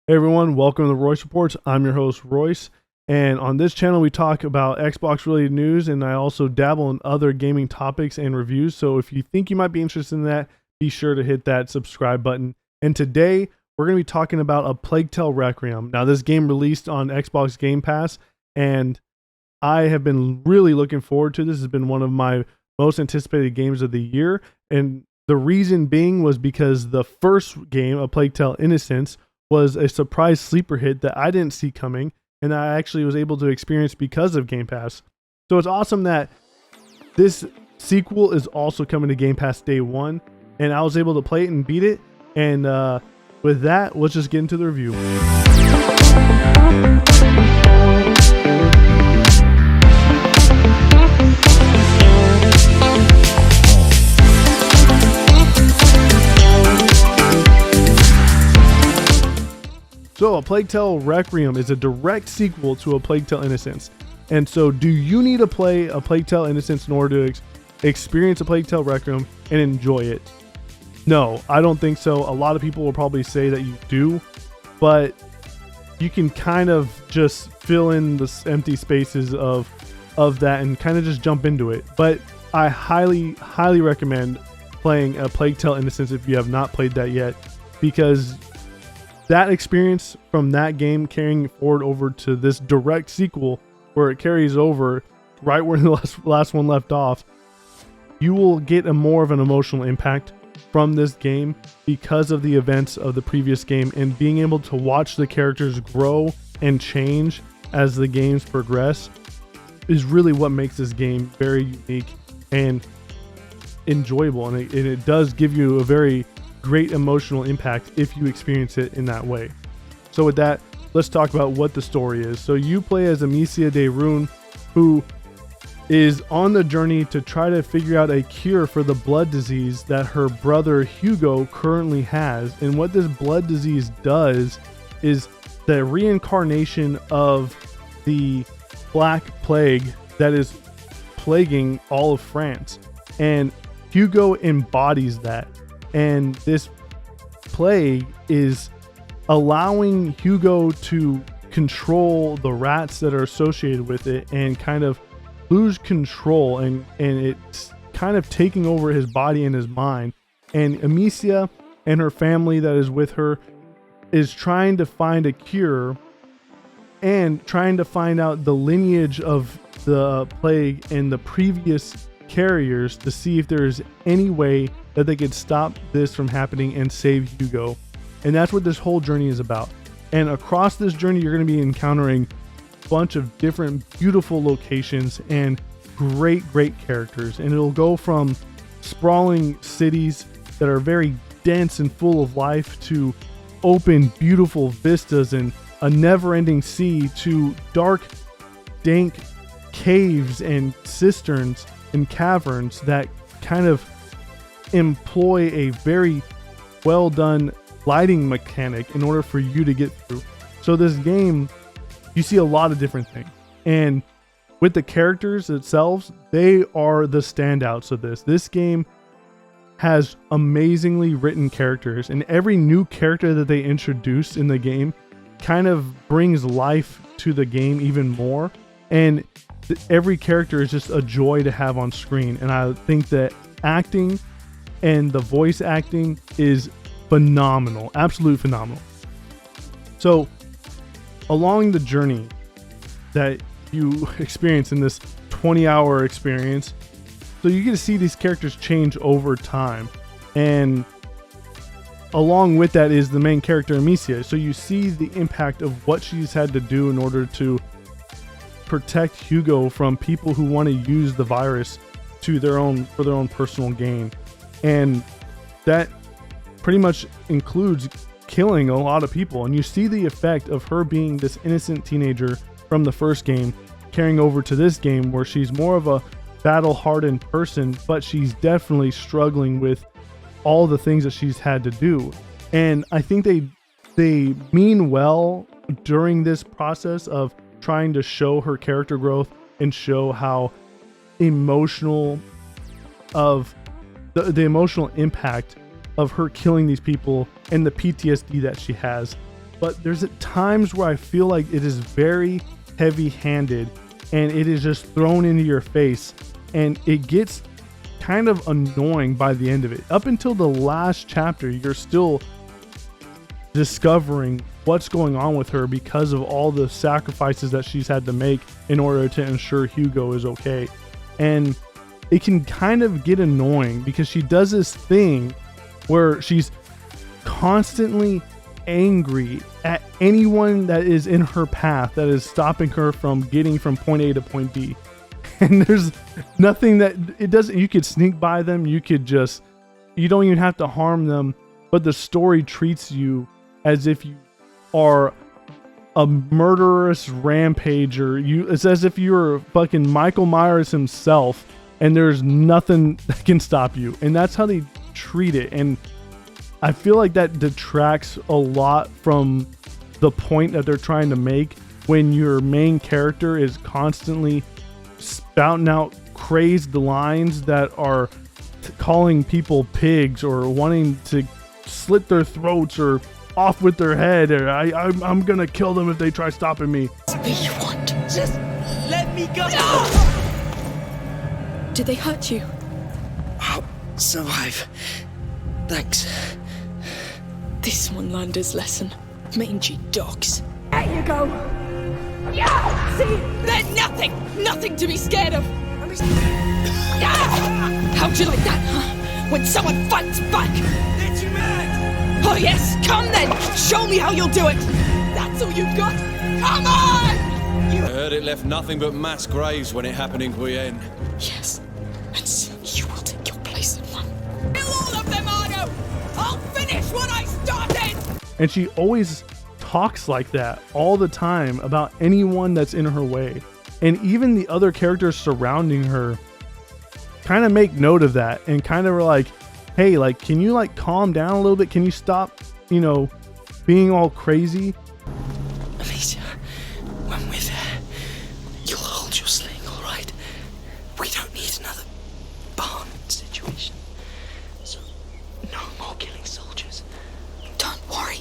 Hey everyone, welcome to the Royce Reports. I'm your host Royce, and on this channel we talk about Xbox related news, and I also dabble in other gaming topics and reviews. So if you think you might be interested in that, be sure to hit that subscribe button. And today we're going to be talking about a Plague Tale Requiem. Now this game released on Xbox Game Pass, and I have been really looking forward to this. This has been one of my most anticipated games of the year, and the reason being was because the first game, A Plague Tale Innocence, was a surprise sleeper hit that I didn't see coming, and I actually was able to experience because of Game Pass. So it's awesome that this sequel is also coming to Game Pass day one, and I was able to play it and beat it. And with that, let's just get into the review. So A Plague Tale Requiem is a direct sequel to A Plague Tale Innocence. And so do you need to play A Plague Tale Innocence in order to experience A Plague Tale Requiem and enjoy it? No, I don't think so. A lot of people will probably say that you do, but you can kind of just fill in the empty spaces of that and kind of just jump into it. But I highly recommend playing A Plague Tale Innocence if you have not played that yet, because that experience from that game carrying forward over to this direct sequel, where it carries over right where the last one left off, you will get a more of an emotional impact from this game because of the events of the previous game, and being able to watch the characters grow and change as the games progress is really what makes this game very unique and enjoyable. And it does give you a very great emotional impact if you experience it in that way. So with that, let's talk about what the story is. So you play as Amicia de Rune, who is on the journey to try to figure out a cure for the blood disease that her brother Hugo currently has. And what this blood disease does is the reincarnation of the Black Plague that is plaguing all of France. And Hugo embodies that. And this plague is allowing Hugo to control the rats that are associated with it and kind of lose control, and it's kind of taking over his body and his mind. And Amicia and her family that is with her is trying to find a cure and trying to find out the lineage of the plague and the previous carriers to see if there's any way that they could stop this from happening and save Hugo. And that's what this whole journey is about. And across this journey, you're going to be encountering a bunch of different beautiful locations and great characters. And it'll go from sprawling cities that are very dense and full of life to open, beautiful vistas and a never-ending sea, to dark, dank caves and cisterns and caverns that kind of employ a very well done lighting mechanic in order for you to get through. So this game, you see a lot of different things, and with the characters themselves, they are the standouts of this game has amazingly written characters, and every new character that they introduce in the game kind of brings life to the game even more. And every character is just a joy to have on screen. And I think that acting and the voice acting is phenomenal, absolutely phenomenal. So along the journey that you experience in this 20-hour experience, so you get to see these characters change over time. And along with that is the main character, Amicia. So you see the impact of what she's had to do in order to protect Hugo from people who want to use the virus for their own personal gain. And that pretty much includes killing a lot of people. And you see the effect of her being this innocent teenager from the first game carrying over to this game, where she's more of a battle-hardened person, but she's definitely struggling with all the things that she's had to do. And I think they mean well during this process of trying to show her character growth and show how emotional of the emotional impact of her killing these people and the PTSD that she has. but there's at times where I feel like it is very heavy-handed and it is just thrown into your face, and it gets kind of annoying by the end of it. Up until the last chapter, you're still discovering what's going on with her because of all the sacrifices that she's had to make in order to ensure Hugo is okay. And it can kind of get annoying because she does this thing where she's constantly angry at anyone that is in her path that is stopping her from getting from point A to point B. And there's nothing that it doesn't, you could sneak by them, you don't even have to harm them, but the story treats you as if you are a murderous rampager. It's as if you're fucking Michael Myers himself, and there's nothing that can stop you. And that's how they treat it. And I feel like that detracts a lot from the point that they're trying to make when your main character is constantly spouting out crazed lines that are calling people pigs or wanting to slit their throats or off with their head, or I'm gonna kill them if they try stopping me. What do you want? Just let me go. Did they hurt you? I'll survive. Thanks. This one learned his lesson. Mangy dogs. There you go. Yeah, see? There's nothing to be scared of. How'd you like that, huh? When someone fights back. Get you mad. Oh yes, come then. Show me how you'll do it. That's all you've got. Come on! I heard it left nothing but mass graves when it happened in Guyenne. Yes, and soon you will take your place in one. Kill all of them, Arno! I'll finish what I started! And she always talks like that all the time about anyone that's in her way. And even the other characters surrounding her kind of make note of that and kind of are like, hey, like, can you like calm down a little bit? Can you stop, being all crazy? Alicia, when we're there, you'll hold your sling, all right? We don't need another barn situation. So, no more killing soldiers. Don't worry.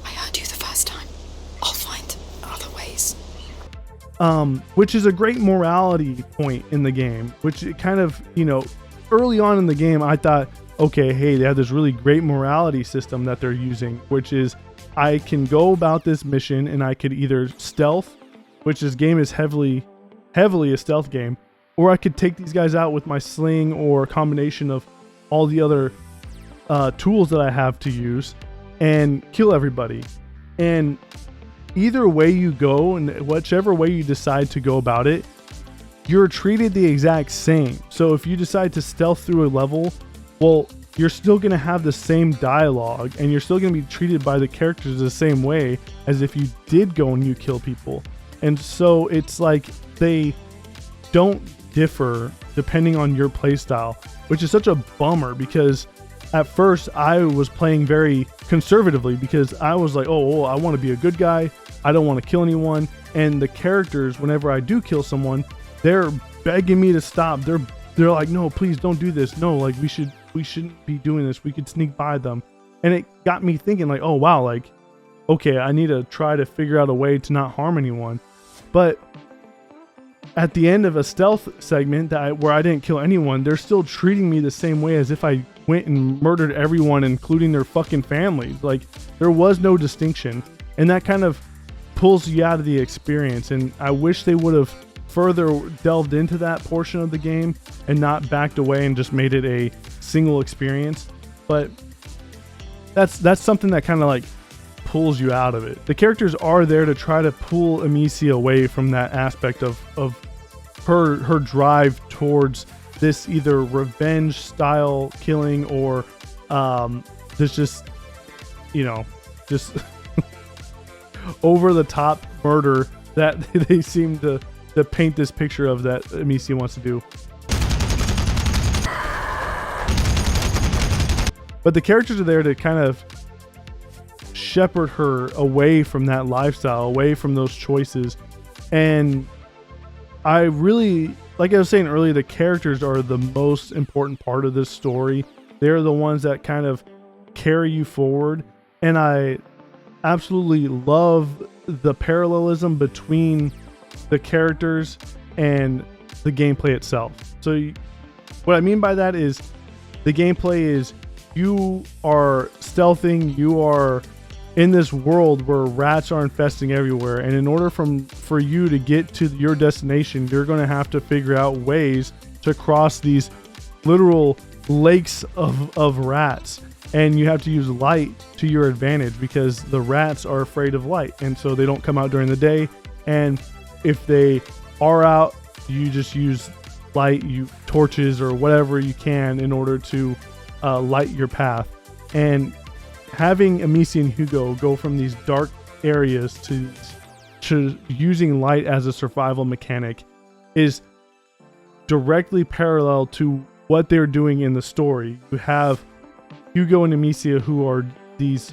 I heard you the first time. I'll find other ways. Which is a great morality point in the game, which it kind of, early on in the game, I thought, okay, hey, they have this really great morality system that they're using, which is I can go about this mission and I could either stealth, which this game is heavily a stealth game, or I could take these guys out with my sling or a combination of all the other tools that I have to use and kill everybody. And either way you go and whichever way you decide to go about it, you're treated the exact same. So if you decide to stealth through a level, well, you're still going to have the same dialogue and you're still going to be treated by the characters the same way as if you did go and you kill people. And so it's like they don't differ depending on your playstyle, which is such a bummer because at first I was playing very conservatively because I was like, oh, I want to be a good guy. I don't want to kill anyone. And the characters, whenever I do kill someone, they're begging me to stop. They're like, no, please don't do this. No, like we shouldn't be doing this. We could sneak by them. And it got me thinking like, oh wow, like, okay, I need to try to figure out a way to not harm anyone. But at the end of a stealth segment where I didn't kill anyone, they're still treating me the same way as if I went and murdered everyone, including their fucking families. Like there was no distinction. And that kind of pulls you out of the experience. And I wish they would have further delved into that portion of the game and not backed away and just made it a single experience. But that's something that kind of like pulls you out of it. The characters are there to try to pull Amicia away from that aspect of her drive towards this either revenge style killing or this just over the top murder that they seem to paint this picture of that Amicia wants to do. But the characters are there to kind of shepherd her away from that lifestyle, away from those choices. And I really, like I was saying earlier, the characters are the most important part of this story. They're the ones that kind of carry you forward. And I absolutely love the parallelism between the characters and the gameplay itself. So what I mean by that is the gameplay is you are stealthing, you are in this world where rats are infesting everywhere, and in order for you to get to your destination, you're going to have to figure out ways to cross these literal lakes of rats, and you have to use light to your advantage because the rats are afraid of light, and so they don't come out during the day. And if they are out, you just use light, torches or whatever you can in order to light your path. And having Amicia and Hugo go from these dark areas to using light as a survival mechanic is directly parallel to what they're doing in the story. You have Hugo and Amicia, who are these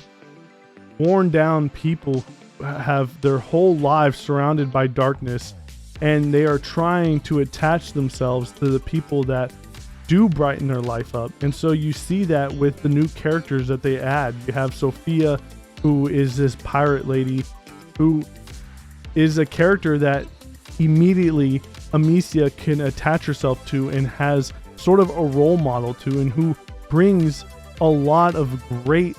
worn down people who have their whole lives surrounded by darkness, and they are trying to attach themselves to the people that do brighten their life up. And so you see that with the new characters that they add. You have Sophia, who is this pirate lady, who is a character that immediately Amicia can attach herself to and has sort of a role model to, and who brings a lot of great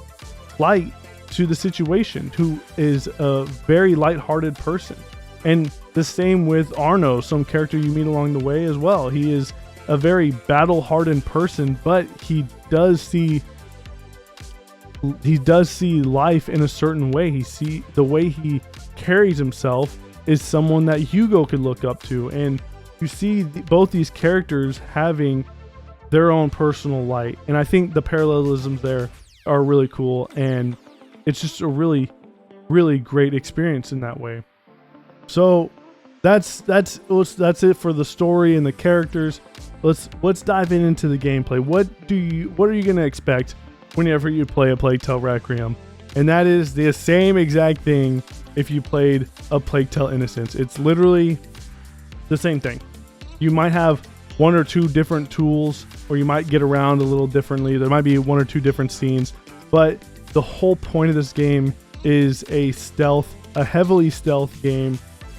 light to the situation, who is a very lighthearted person. And the same with Arno, some character you meet along the way as well. He is a very battle-hardened person, but he does see life in a certain way. The way he carries himself is someone that Hugo could look up to, and you see both these characters having their own personal light. And I think the parallelisms there are really cool, and it's just a really, really great experience in that way. So that's it for the story and the characters. Let's dive into the gameplay. What are you gonna expect whenever you play a Plague Tale Requiem? And that is the same exact thing if you played a Plague Tale Innocence. It's literally the same thing. You might have one or two different tools, or you might get around a little differently. There might be one or two different scenes, but the whole point of this game is a heavily stealth game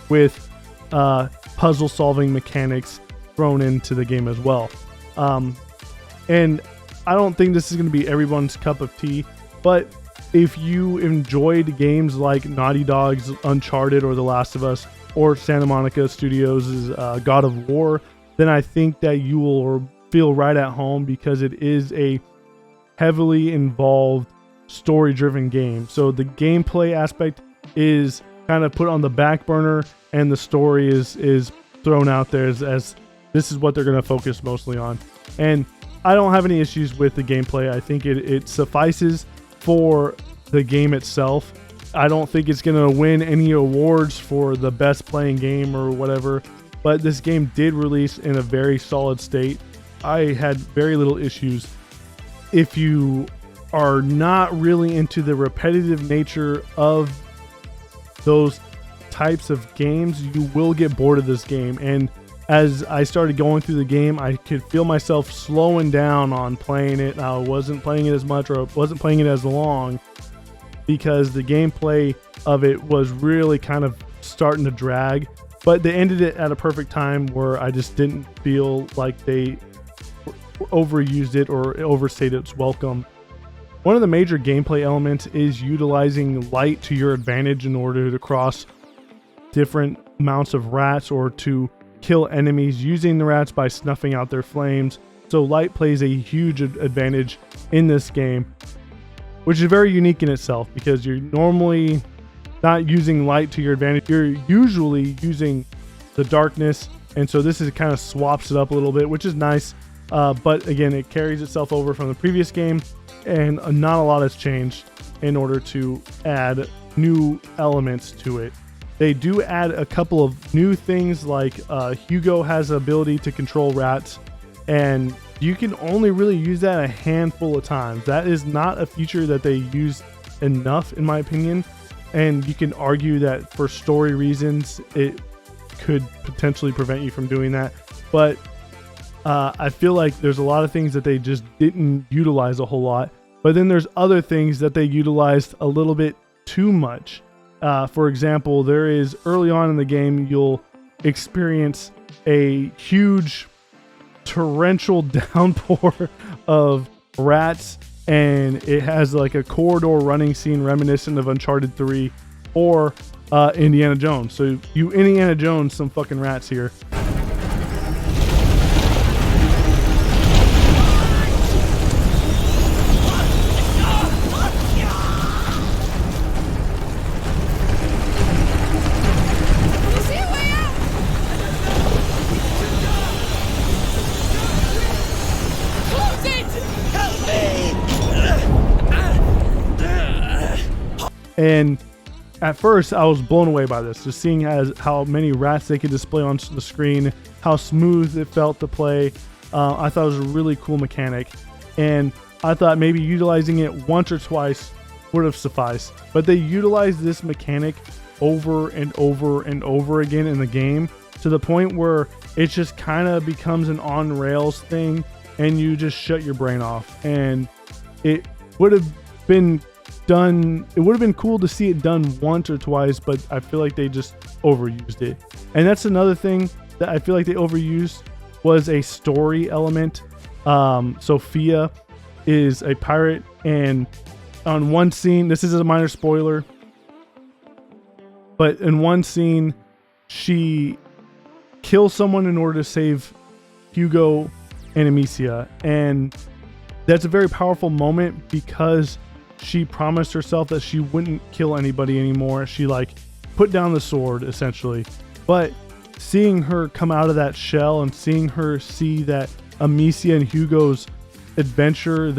with puzzle solving mechanics thrown into the game as well. And I don't think this is going to be everyone's cup of tea, but if you enjoyed games like Naughty Dog's Uncharted or The Last of Us or Santa Monica Studios' God of War, then I think that you will feel right at home, because it is a heavily involved story-driven game. So the gameplay aspect is kind of put on the back burner, and the story is thrown out there as this is what they're going to focus mostly on. And I don't have any issues with the gameplay. I think it suffices for the game itself. I don't think it's going to win any awards for the best playing game or whatever, but this game did release in a very solid state. I had very little issues. If you are not really into the repetitive nature of those types of games, you will get bored of this game. And as I started going through the game, I could feel myself slowing down on playing it. I wasn't playing it as much, or wasn't playing it as long, because the gameplay of it was really kind of starting to drag. But they ended it at a perfect time where I just didn't feel like they overused it or overstayed its welcome. One of the major gameplay elements is utilizing light to your advantage in order to cross different amounts of rats, or to kill enemies using the rats by snuffing out their flames. So light plays a huge advantage in this game, which is very unique in itself, because you're normally not using light to your advantage. You're usually using the darkness, and so this is kind of swaps it up a little bit, which is nice. But again, it carries itself over from the previous game, and not a lot has changed in order to add new elements to it. They do add a couple of new things, like Hugo has the ability to control rats, and you can only really use that a handful of times. That is not a feature that they use enough, in my opinion, and you can argue that for story reasons it could potentially prevent you from doing that. But I feel like there's a lot of things that they just didn't utilize a whole lot, but then there's other things that they utilized a little bit too much. For example, there is early on in the game, you'll experience a huge torrential downpour of rats, and it has like a corridor running scene reminiscent of Uncharted 3 or Indiana Jones. So you Indiana Jones some fucking rats here. And at first, I was blown away by this, just seeing how many rats they could display on the screen, how smooth it felt to play. I thought it was a really cool mechanic, and I thought maybe utilizing it once or twice would have sufficed. But they utilized this mechanic over and over and over again in the game to the point where it just kind of becomes an on-rails thing, and you just shut your brain off. And it would have been cool to see it done once or twice, but I feel like they just overused it. And that's another thing that I feel like they overused was a story element. Sophia is a pirate, and on one scene, this is a minor spoiler, but in one scene, she kills someone in order to save Hugo and Amicia. And that's a very powerful moment because she promised herself that she wouldn't kill anybody anymore. She like put down the sword essentially. But seeing her come out of that shell and seeing her see that Amicia and Hugo's adventure,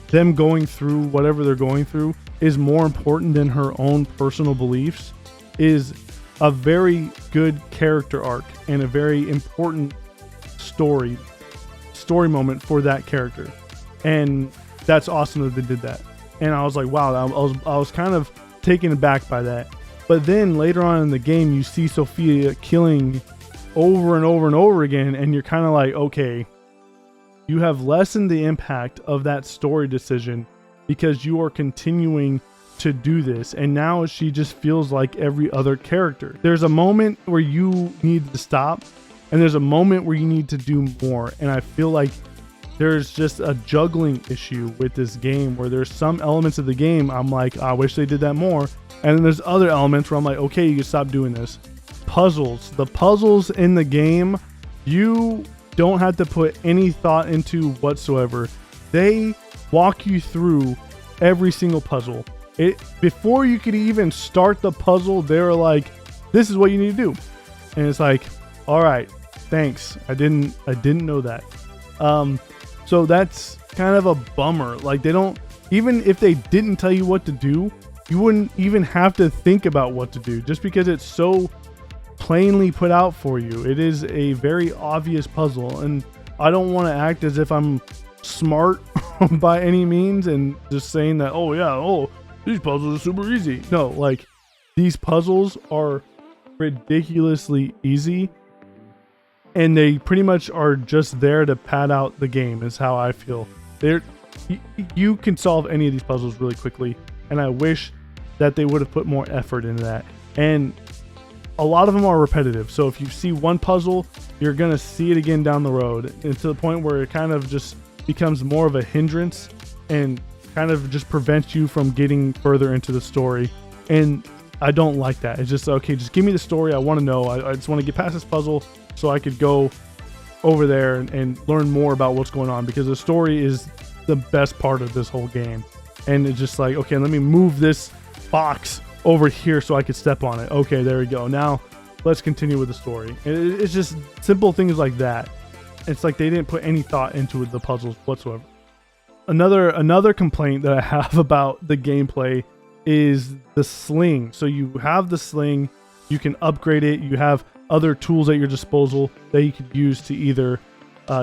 them going through whatever they're going through is more important than her own personal beliefs, is a very good character arc and a very important story moment for that character. And that's awesome that they did that. And I was like, wow, I was kind of taken aback by that. But then later on in the game, you see Sophia killing over and over and over again, and you're kind of like, okay, you have lessened the impact of that story decision because you are continuing to do this. And now she just feels like every other character. There's a moment where you need to stop, and there's a moment where you need to do more. And I feel like there's just a juggling issue with this game where there's some elements of the game I'm like, I wish they did that more. And then there's other elements where I'm like, okay, you can stop doing this. Puzzles. The puzzles in the game, you don't have to put any thought into whatsoever. They walk you through every single puzzle. Before you could even start the puzzle, they're like, this is what you need to do. And it's like, all right, thanks. I didn't know that. So that's kind of a bummer. Like, they don't, even if they didn't tell you what to do, you wouldn't even have to think about what to do just because it's so plainly put out for you. It is a very obvious puzzle, and I don't want to act as if I'm smart by any means and just saying that, oh yeah, these puzzles are super easy. No, like, these puzzles are ridiculously easy, and they pretty much are just there to pad out the game is how I feel. You can solve any of these puzzles really quickly, and I wish that they would have put more effort into that. And a lot of them are repetitive, so if you see one puzzle, you're gonna see it again down the road, and to the point where it kind of just becomes more of a hindrance and kind of just prevents you from getting further into the story. And I don't like that. It's just, okay, just give me the story. I want to know. I just want to get past this puzzle so I could go over there and learn more about what's going on, because the story is the best part of this whole game. And it's just like, okay, let me move this box over here so I could step on it. Okay, there we go. Now let's continue with the story. It's just simple things like that. It's like they didn't put any thought into the puzzles whatsoever. Another complaint that I have about the gameplay is the sling. So you have the sling, you can upgrade it, you have other tools at your disposal that you could use to either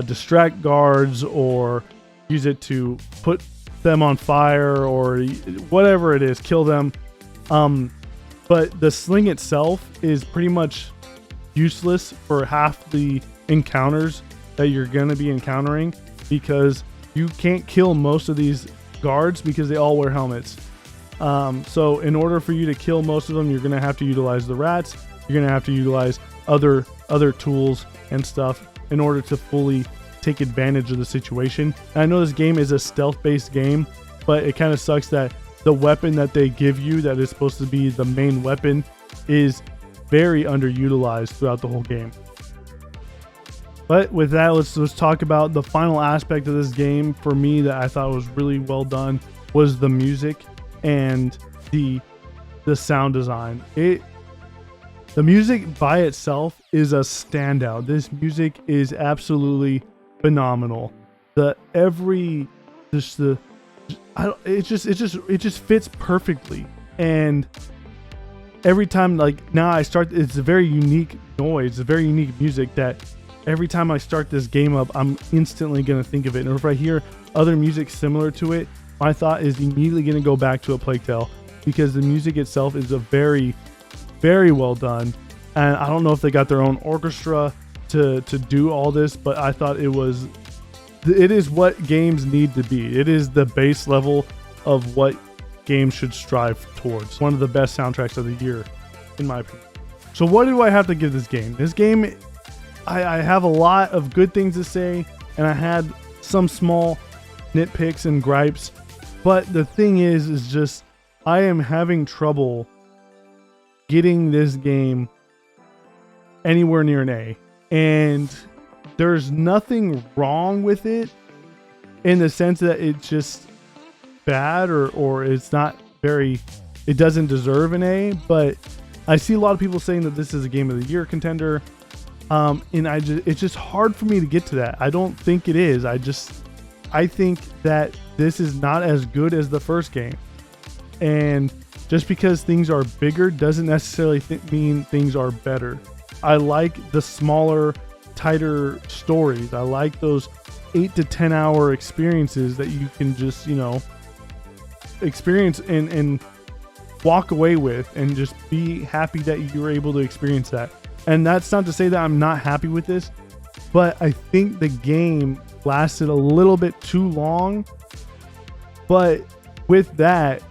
distract guards or use it to put them on fire or whatever it is, kill them. But the sling itself is pretty much useless for half the encounters that you're going to be encountering, because you can't kill most of these guards because they all wear helmets. So in order for you to kill most of them, you're going to have to utilize the rats. You're going to have to utilize other tools and stuff in order to fully take advantage of the situation. And I know this game is a stealth-based game, but it kind of sucks that the weapon that they give you that is supposed to be the main weapon is very underutilized throughout the whole game. But with that, let's talk about the final aspect of this game for me that I thought was really well done was the music and the sound design. The music by itself is a standout. This music is absolutely phenomenal. It just fits perfectly. And every time, like now I start, it's a very unique noise, a very unique music that every time I start this game up, I'm instantly going to think of it. And if I hear other music similar to it, my thought is immediately going to go back to a Plague Tale, because the music itself is a very, very well done. And I don't know if they got their own orchestra to do all this, but I thought it is what games need to be. It is the base level of what games should strive towards. One of the best soundtracks of the year, in my opinion. So what do I have to give this game? This game, I have a lot of good things to say, and I had some small nitpicks and gripes, but the thing is just I am having trouble getting this game anywhere near an A. And there's nothing wrong with it in the sense that it's just bad or it's not very, it doesn't deserve an A, but I see a lot of people saying that this is a game of the year contender. And it's just hard for me to get to that. I don't think it is. I think that this is not as good as the first game. And just because things are bigger doesn't necessarily mean things are better. I like the smaller, tighter stories. I like those 8 to 10 hour experiences that you can just, experience and walk away with and just be happy that you were able to experience that. And that's not to say that I'm not happy with this, but I think the game lasted a little bit too long. But with that,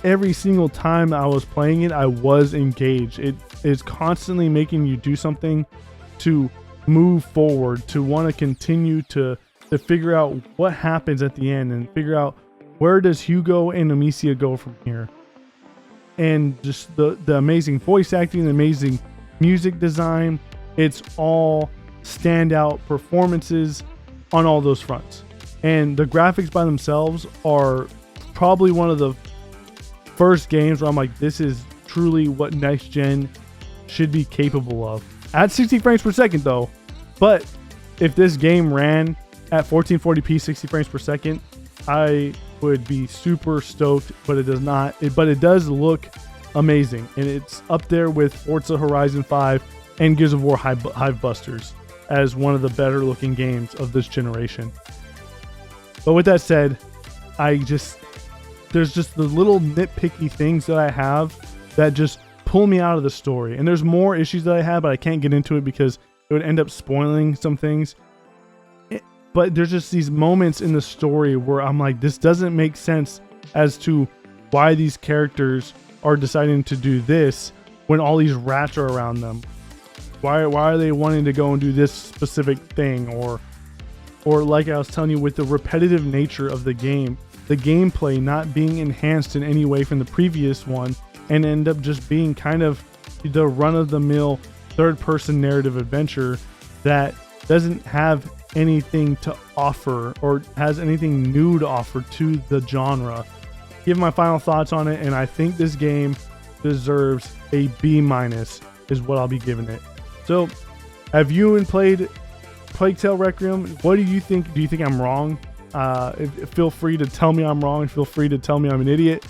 every single time I was playing it, I was engaged. It is constantly making you do something to move forward, to want to continue to figure out what happens at the end and figure out where does Hugo and Amicia go from here. And just the amazing voice acting, the amazing music design, it's all standout performances on all those fronts. And the graphics by themselves are probably one of the first games where I'm like, this is truly what next gen should be capable of. At 60 frames per second though. But if this game ran at 1440p 60 frames per second, I would be super stoked, but it does not. But it does look amazing, and it's up there with Forza Horizon 5 and Gears of War Hivebusters as one of the better looking games of this generation. But with that said, there's just the little nitpicky things that I have that just pull me out of the story. And there's more issues that I have, but I can't get into it because it would end up spoiling some things. But there's just these moments in the story where I'm like, this doesn't make sense as to why these characters are deciding to do this when all these rats are around them. Why are they wanting to go and do this specific thing? Or like I was telling you, with the repetitive nature of the game, the gameplay not being enhanced in any way from the previous one, and end up just being kind of the run-of-the-mill third-person narrative adventure that doesn't have anything to offer or has anything new to offer to the genre. Give my final thoughts on it, and I think this game deserves a B- is what I'll be giving it. So, have you played Plague Tale Requiem? What do you think? Do you think I'm wrong? Feel free to tell me I'm wrong. Feel free to tell me I'm an idiot.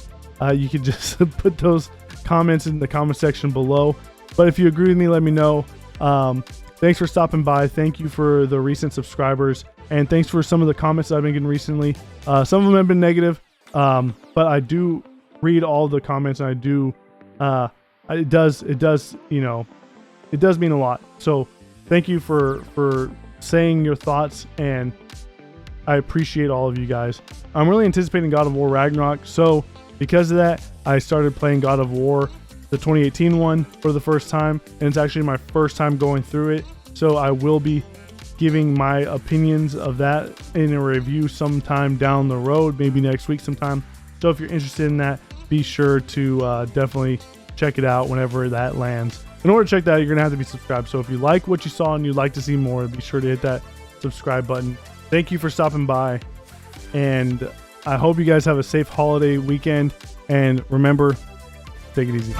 You can just put those comments in the comment section below. But if you agree with me, let me know. Thanks for stopping by. Thank you for the recent subscribers. And thanks for some of the comments that I've been getting recently. Some of them have been negative. But I do read all the comments, and I do, it does mean a lot. So thank you for saying your thoughts, and I appreciate all of you guys. I'm really anticipating God of War Ragnarok, so because of that, I started playing God of War, the 2018 one, for the first time, and it's actually my first time going through it. So I will be giving my opinions of that in a review sometime down the road, maybe next week sometime. So if you're interested in that, be sure to definitely check it out whenever that lands. In order to check that, you're gonna have to be subscribed. So if you like what you saw and you'd like to see more, be sure to hit that subscribe button. Thank you for stopping by, and I hope you guys have a safe holiday weekend, and remember, take it easy.